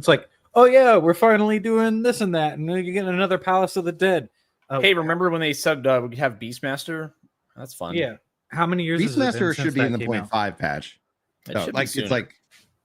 It's like, oh yeah, we're finally doing this and that, and then you get another Palace of the Dead. Hey, remember when they said we could have Beastmaster? That's fun. Yeah. How many years has it been Beastmaster since should be that in the came out? 0.5 patch. It should be sooner. It's like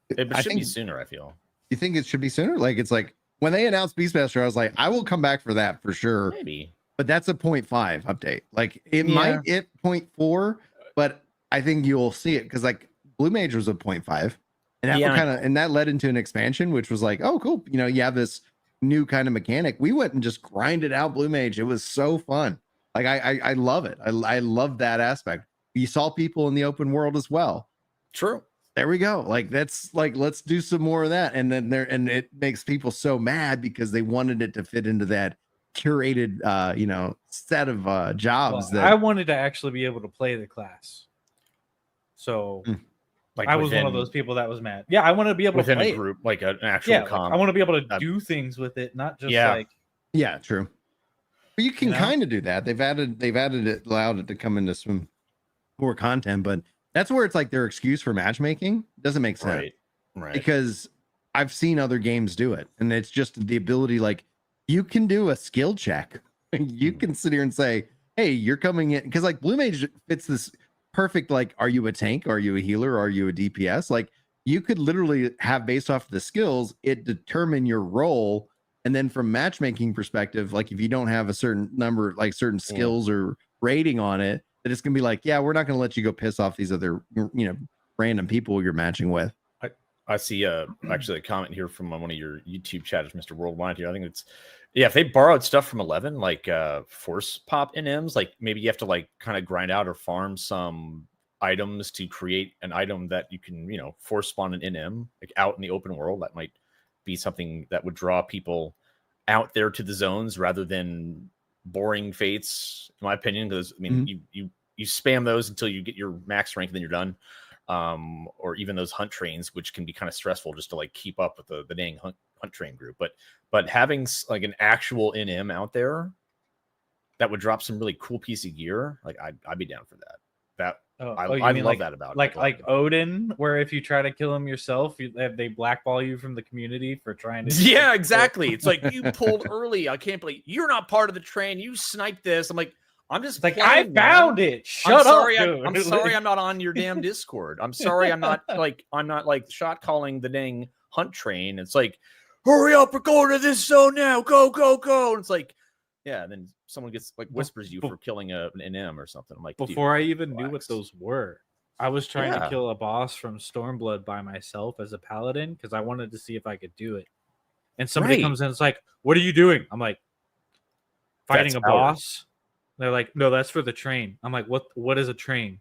it should be sooner, I feel. You think it should be sooner? Like, it's like when they announced Beastmaster, I was like, I will come back for that for sure. Maybe. But that's a 0.5 update. Like, it might hit 0.4, but I think you'll see it because like Blue Mage was a 0.5. And that that led into an expansion, which was like, oh, cool. You know, you have this new kind of mechanic. We went and just grinded out Blue Mage. It was so fun. Like, I love it. I love that aspect. You saw people in the open world as well. True. There we go. Like, that's like, let's do some more of that. And then it makes people so mad because they wanted it to fit into that curated, set of jobs. Well, I wanted to actually be able to play the class. So like I was one of those people that was mad. Yeah, I want to be able to play a group, like an actual comp. I want to be able to do things with it, not just like. Yeah, true. But you can kind of do that. They've added it, allowed it to come into some more content, but that's where it's like their excuse for matchmaking doesn't make sense. Right. Because I've seen other games do it, and it's just the ability, like, you can do a skill check. You can sit here and say, hey, you're coming in, because like Blue Mage fits this perfect, like, are you a tank? Are you a healer? Are you a DPS? Like, you could literally have, based off the skills, it determine your role. And then from matchmaking perspective, like, if you don't have a certain number, like certain skills or rating on it, that it's gonna be like, yeah, we're not gonna let you go piss off these other, random people you're matching with. I see actually a comment here from one of your YouTube chatters, Mr. Worldwide here. I think it's if they borrowed stuff from 11, like force pop NMs, like maybe you have to like kind of grind out or farm some items to create an item that you can, force spawn an NM like out in the open world. That might be something that would draw people out there to the zones rather than boring fates, in my opinion. Because I mean, you spam those until you get your max rank and then you're done. Or even those hunt trains, which can be kind of stressful just to like keep up with the dang hunt train group. But having like an actual NM out there that would drop some really cool piece of gear, like I'd be down for that. I love that about it. Like Odin, where if you try to kill him yourself, they blackball you from the community for trying to. Yeah, exactly. It's like, you pulled early. I can't believe you're not part of the train. You sniped this. I'm like, I'm just like, I found it. Shut up, dude. I'm sorry I'm not on your damn Discord. I'm sorry I'm not like shot calling the dang hunt train. It's like, hurry up, we're going to this zone now. Go, go, go. And it's like, yeah, and then someone gets like whispers you for killing an NM or something. I'm like, before I even knew what those were, I was trying to kill a boss from Stormblood by myself as a paladin because I wanted to see if I could do it. And somebody comes in, it's like, what are you doing? I'm like, fighting a boss. They're like, no, that's for the train. I'm like, what is a train?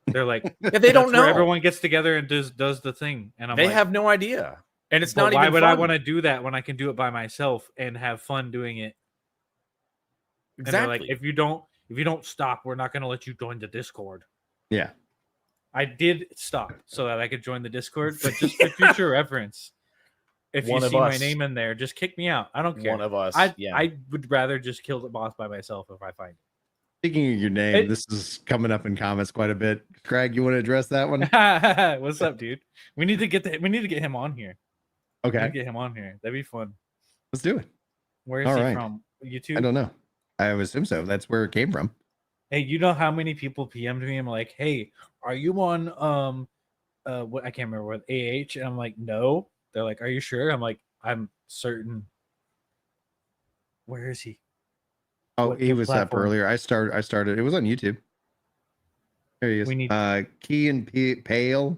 They're like, they don't know. Everyone gets together and does the thing, and they have no idea. And it's not even. Why would I want to do that when I can do it by myself and have fun doing it? Exactly. And like, if you don't stop, we're not going to let you join the Discord. Yeah, I did stop so that I could join the Discord, but just for future reference, if you see my name in there, just kick me out. I don't care. One of us. I would rather just kill the boss by myself if I find it. Speaking of your name, this is coming up in comments quite a bit. Craig, you want to address that one? What's up, dude? We need to get him on here. Okay, get him on here. That'd be fun. Let's do it. Where is he from? YouTube? I don't know. I would assume so. That's where it came from. Hey, you know how many people PM'd me? I'm like, hey, are you on what I can't remember what AH? And I'm like, no. They're like, are you sure? I'm like, I'm certain. Where is he? Oh, he was up earlier. I started. It was on YouTube. There he is. We need Key and Pale.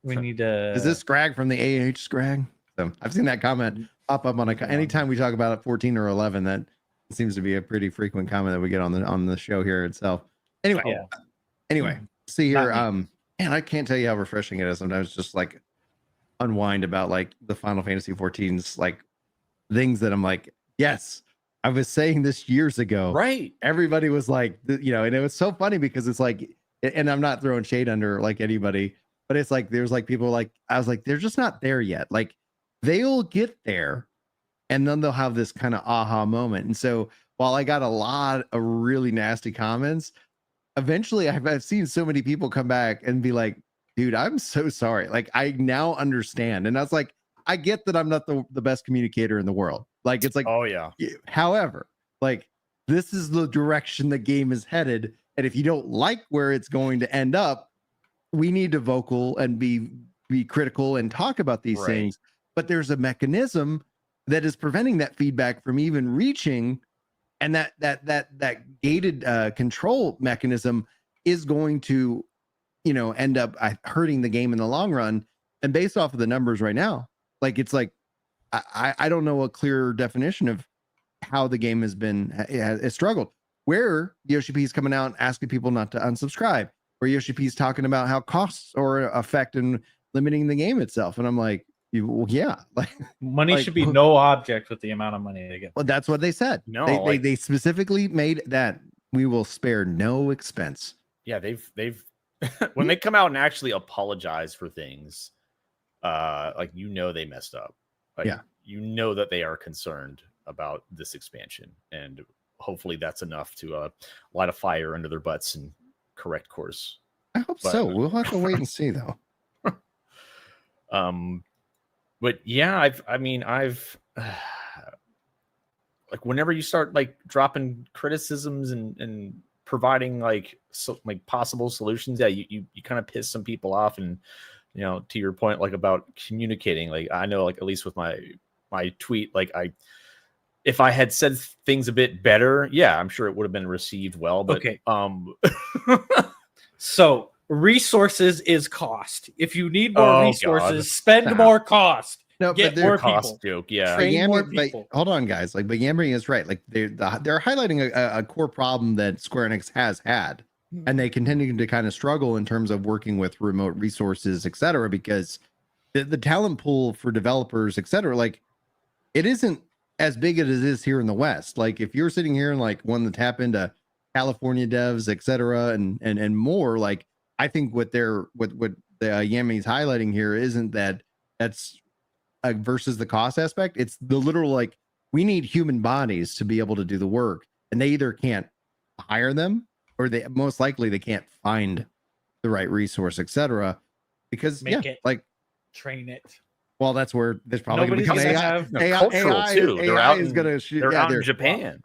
We need Is this Scrag from the AH Scrag? So I've seen that comment pop up on anytime we talk about it, 14 or 11. That seems to be a pretty frequent comment that we get on the show here itself. Anyway, see here. Man, I can't tell you how refreshing it is sometimes. Just like unwind about like the Final Fantasy XIV's like things that I'm like, yes. I was saying this years ago. Right. Everybody was like, and it was so funny because it's like, and I'm not throwing shade under like anybody, but it's like, there's like people like, I was like, they're just not there yet. Like they'll get there and then they'll have this kind of aha moment. And so while I got a lot of really nasty comments, eventually I've seen so many people come back and be like, dude, I'm so sorry. Like I now understand. And I was like, I get that I'm not the best communicator in the world. Like, it's like, oh yeah. However, like, this is the direction the game is headed. And if you don't like where it's going to end up, we need to vocal and be critical and talk about these things. But there's a mechanism that is preventing that feedback from even reaching. And that gated control mechanism is going to, end up hurting the game in the long run. And based off of the numbers right now, like, it's like, I don't know a clear definition of how the game has struggled. Where Yoshi P is coming out and asking people not to unsubscribe, where Yoshi P is talking about how costs are affect and limiting the game itself. And I'm like, well, yeah, like, money should be no object with the amount of money they get. Well, that's what they said. No, they specifically made that we will spare no expense. Yeah, they've when they come out and actually apologize for things, like, they messed up. Like, that they are concerned about this expansion, and hopefully that's enough to light a fire under their butts and correct course. I hope so. We'll have to wait and see, though. But yeah, I've like, whenever you start like dropping criticisms and providing like possible solutions, you kind of piss some people off. And to your point, like, about communicating, like, I know, like, at least with my tweet, like, if I had said things a bit better, I'm sure it would have been received well. But okay. So resources is cost. If you need more resources, spend more cost. No, get but more cost people. Joke, yeah. Train more people. Hold on, guys. Like, but Yamri is right. Like, they're highlighting a core problem that Square Enix has had, and they continue to kind of struggle in terms of working with remote resources, etc. Because the talent pool for developers, etc., like, it isn't as big as it is here in the West. Like, if you're sitting here and like wanting to tap into California devs, etc., and more, like, I think what the Yami's highlighting here isn't that's versus the cost aspect. It's the literal, like, we need human bodies to be able to do the work, and they either can't hire them, or they most likely they can't find the right resource, etc. Because train it. Well, that's where there's probably Nobody's going to gonna become cultural too. AI is going to shoot. They're out in Japan.